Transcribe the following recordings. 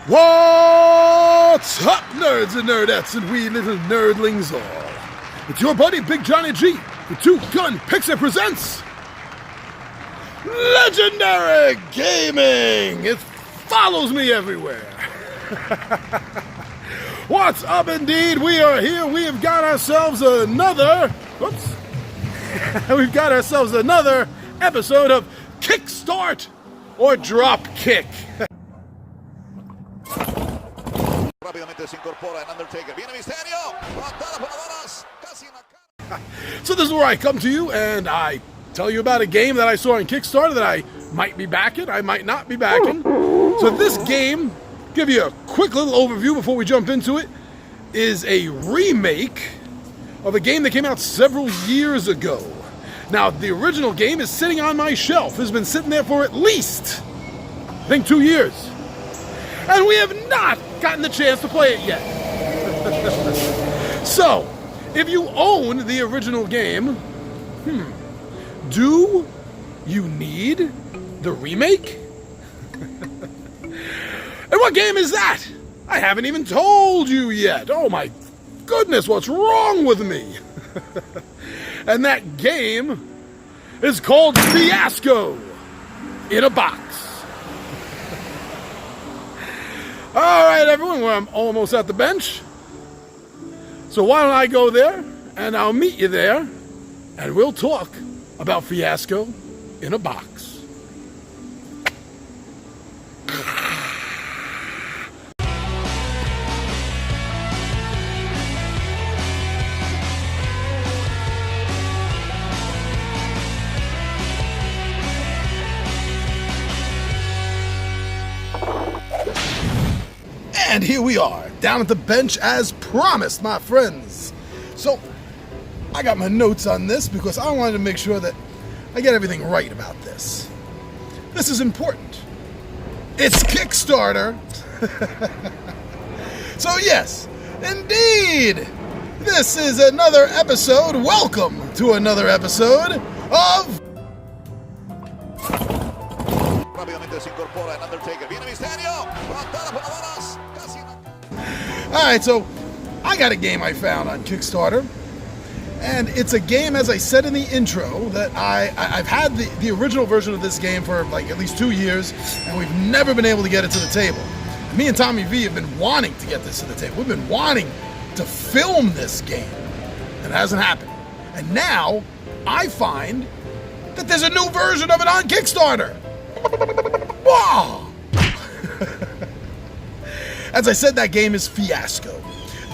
What's up, nerds and nerdettes and wee little nerdlings all? It's your buddy Big Johnny G, the two-gun Pixie presents Legendary Gaming! It follows me everywhere. What's up indeed? We are here. We have got ourselves another... Whoops. We've got ourselves another episode of Kickstart or Dropkick. So this is where I come to you and I tell you about a game that I saw on Kickstarter that I might be backing, I might not be backing. So this game, give you a quick little overview before we jump into it, is a remake of a game that came out several years ago. Now, the original game is sitting on my shelf. It's been sitting there for at least, I think, 2 years. And we have not gotten the chance to play it yet. So, if you own the original game, do you need the remake? And what game is that? I haven't even told you yet. Oh my goodness, what's wrong with me? And that game is called Fiasco in a Box. All right, everyone, well, I'm almost at the bench. So why don't I go there, and I'll meet you there, and we'll talk about Fiasco in a Box. And here we are, down at the bench as promised, my friends. So, I got my notes on this because I wanted to make sure that I get everything right about this. This is important. It's Kickstarter. So yes, indeed, this is another episode. Welcome to another episode of... Alright, so I got a game I found on Kickstarter, and it's a game, as I said in the intro, that I've had the original version of this game for like at least 2 years, and we've never been able to get it to the table. Me and Tommy V have been wanting to get this to the table. We've been wanting to film this game, and it hasn't happened. And now, I find that there's a new version of it on Kickstarter. Wow! As I said, that game is Fiasco.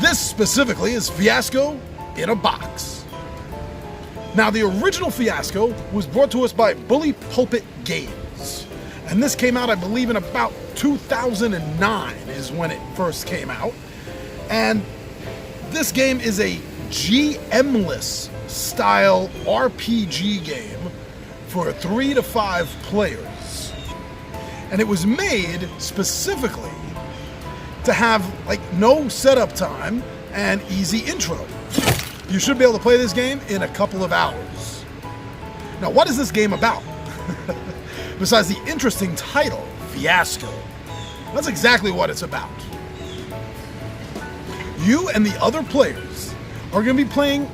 This specifically is Fiasco in a Box. Now, the original Fiasco was brought to us by Bully Pulpit Games. And this came out, I believe, in about 2009 is when it first came out. And this game is a GM-less style RPG game for 3 to 5 players. And it was made specifically to have like no setup time and easy intro. You should be able to play this game in a couple of hours. Now, what is this game about? Besides the interesting title, Fiasco. That's exactly what it's about. You and the other players are going to be playing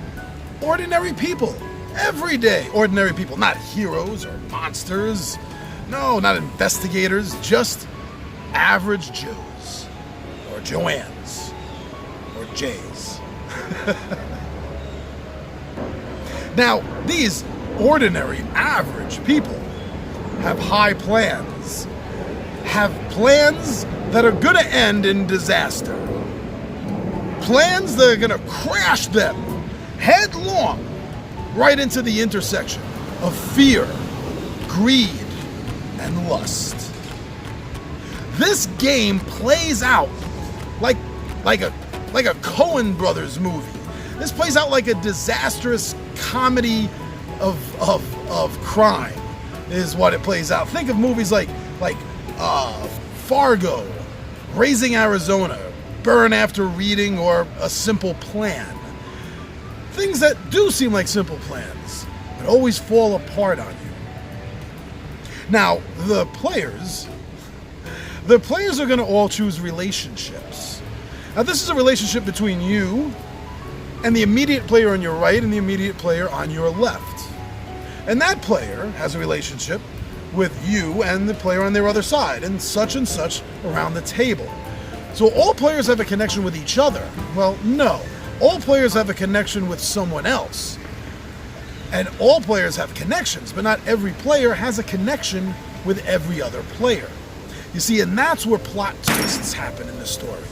ordinary people. Everyday ordinary people. Not heroes or monsters. No, not investigators. Just average Joes. Or Joannes. Or Jays. Now, these ordinary, average people have high plans. Have plans that are going to end in disaster. Plans that are going to crash them headlong right into the intersection of fear, greed, and lust. This game plays out like a Coen Brothers movie. This plays out like a disastrous comedy of crime is what it plays out. Think of movies like Fargo, Raising Arizona, Burn After Reading, or A Simple Plan. Things that do seem like simple plans, but always fall apart on you. Now, the players the players are going to all choose relationships. Now, this is a relationship between you and the immediate player on your right and the immediate player on your left. And that player has a relationship with you and the player on their other side, and such around the table. So all players have a connection with each other. Well, no. All players have a connection with someone else. And all players have connections, but not every player has a connection with every other player. You see, and that's where plot twists happen in the story.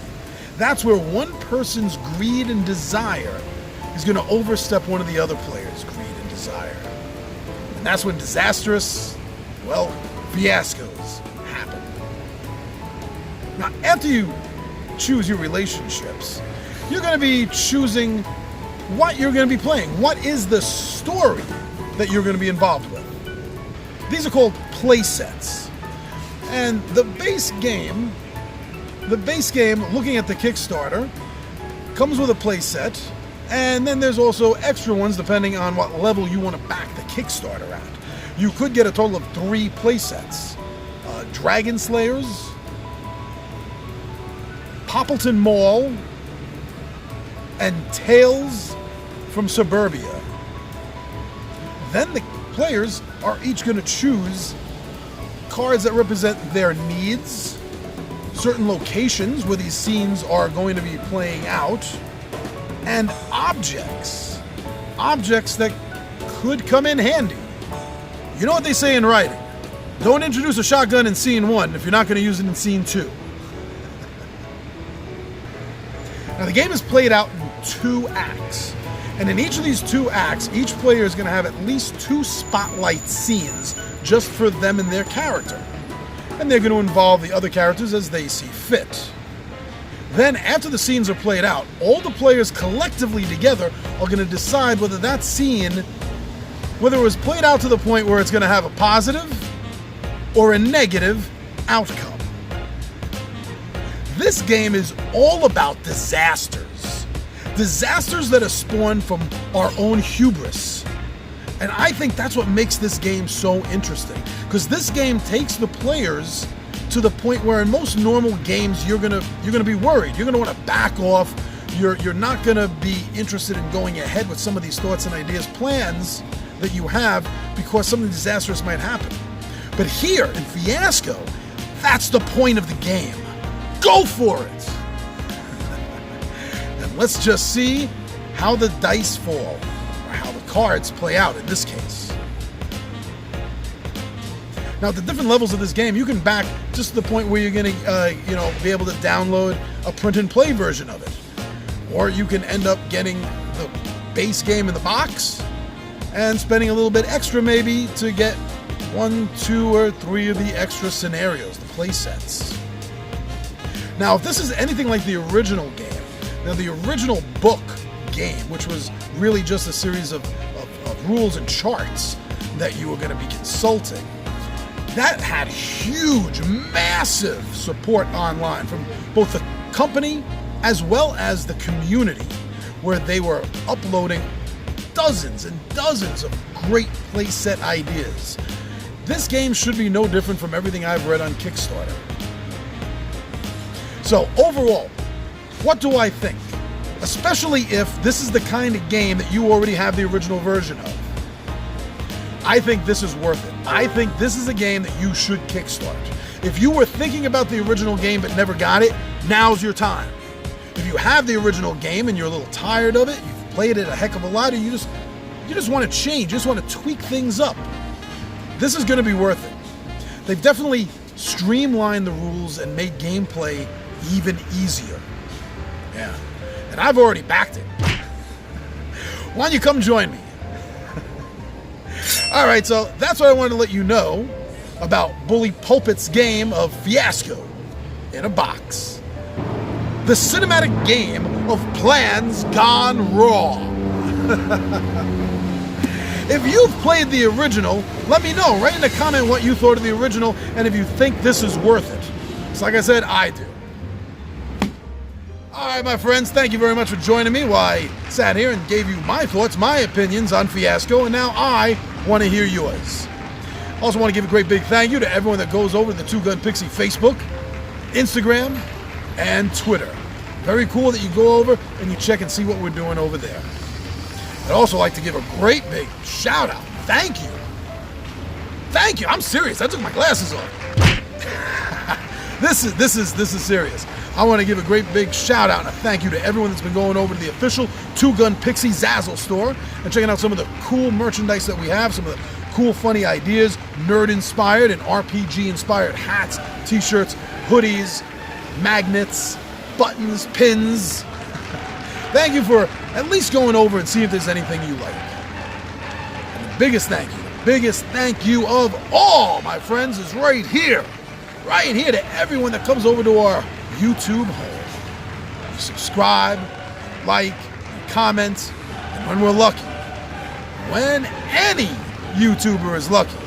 That's where one person's greed and desire is going to overstep one of the other players' greed and desire. And that's when disastrous, well, fiascos happen. Now, after you choose your relationships, you're going to be choosing what you're going to be playing. What is the story that you're going to be involved with? These are called play sets. And the base game, looking at the Kickstarter, comes with a play set, and then there's also extra ones depending on what level you want to back the Kickstarter at. You could get a total of 3 play sets. Dragon Slayers, Poppleton Mall, and Tales from Suburbia. Then the players are each going to choose cards that represent their needs, certain locations where these scenes are going to be playing out, and objects that could come in handy. You know what they say in writing? Don't introduce a shotgun in scene 1 if you're not going to use it in scene 2. Now, the game is played out in 2 acts. And in each of these 2 acts, each player is going to have at least 2 spotlight scenes just for them and their character. And they're going to involve the other characters as they see fit. Then, after the scenes are played out, all the players collectively together are going to decide whether that scene, whether it was played out to the point where it's going to have a positive or a negative outcome. This game is all about disasters. Disasters that are spawned from our own hubris. And I think that's what makes this game so interesting. Because this game takes the players to the point where in most normal games you're gonna be worried. You're gonna want to back off. You're not gonna be interested in going ahead with some of these thoughts and ideas, plans that you have, because something disastrous might happen. But here in Fiasco, that's the point of the game. Go for it! And let's just see how the dice fall, or how the cards play out in this case. Now, at the different levels of this game, you can back just to the point where you're going to, be able to download a print-and-play version of it. Or you can end up getting the base game in the box and spending a little bit extra maybe to get 1, 2, or 3 of the extra scenarios, the play sets. Now, if this is anything like the original game, now the original book game, which was really just a series of rules and charts that you were going to be consulting, that had huge, massive support online from both the company as well as the community, where they were uploading dozens and dozens of great playset ideas. This game should be no different from everything I've read on Kickstarter. So overall, what do I think? Especially if this is the kind of game that you already have the original version of. I think this is worth it. I think this is a game that you should kickstart. If you were thinking about the original game but never got it, now's your time. If you have the original game and you're a little tired of it, you've played it a heck of a lot, or you just want to change, you just want to tweak things up, this is going to be worth it. They've definitely streamlined the rules and made gameplay even easier. Yeah. And I've already backed it. Why don't you come join me? All right, so that's what I wanted to let you know about Bully Pulpit's game of Fiasco in a Box. The cinematic game of plans gone wrong. If you've played the original, let me know. Write in a comment what you thought of the original and if you think this is worth it. So like I said, I do. All right, my friends, thank you very much for joining me while I sat here and gave you my thoughts, my opinions on Fiasco, and now I want to hear yours. Also want to give a great big thank you to everyone that goes over to the Two Gun Pixie Facebook Instagram, and Twitter. Very cool that you go over and you check and see what we're doing over there. I'd also like to give a great big shout out. Thank you. Thank you. I'm serious. I took my glasses off. This is serious. I want to give a great big shout out and a thank you to everyone that's been going over to the official Two Gun Pixie Zazzle store and checking out some of the cool merchandise that we have, some of the cool funny ideas, nerd inspired and RPG inspired hats, t-shirts, hoodies, magnets, buttons, pins. Thank you for at least going over and seeing if there's anything you like. And the biggest thank you of all, my friends, is right here to everyone that comes over to our YouTube home. You subscribe, like, and comment, and when we're lucky, when any YouTuber is lucky,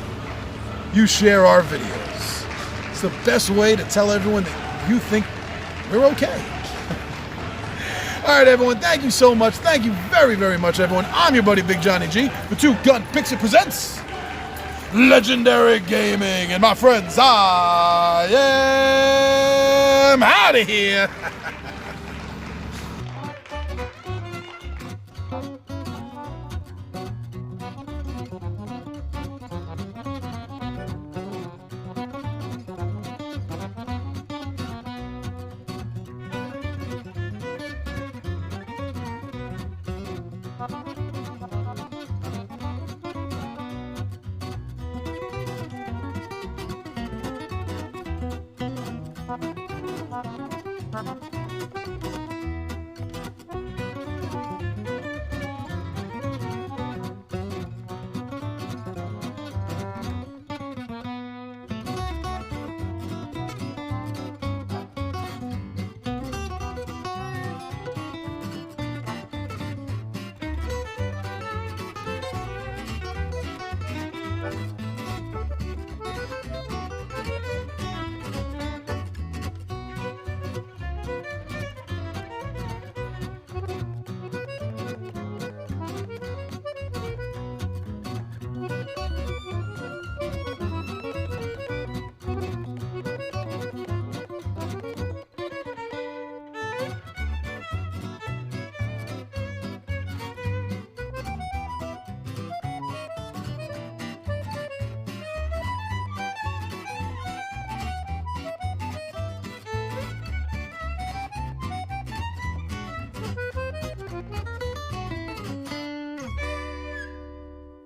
you share our videos. It's the best way to tell everyone that you think we're okay. All right, everyone, thank you so much. Thank you very, very much, everyone. I'm your buddy, Big Johnny G. The Two Gun Pixie presents Legendary Gaming. And my friends, I am out of here. Thank you.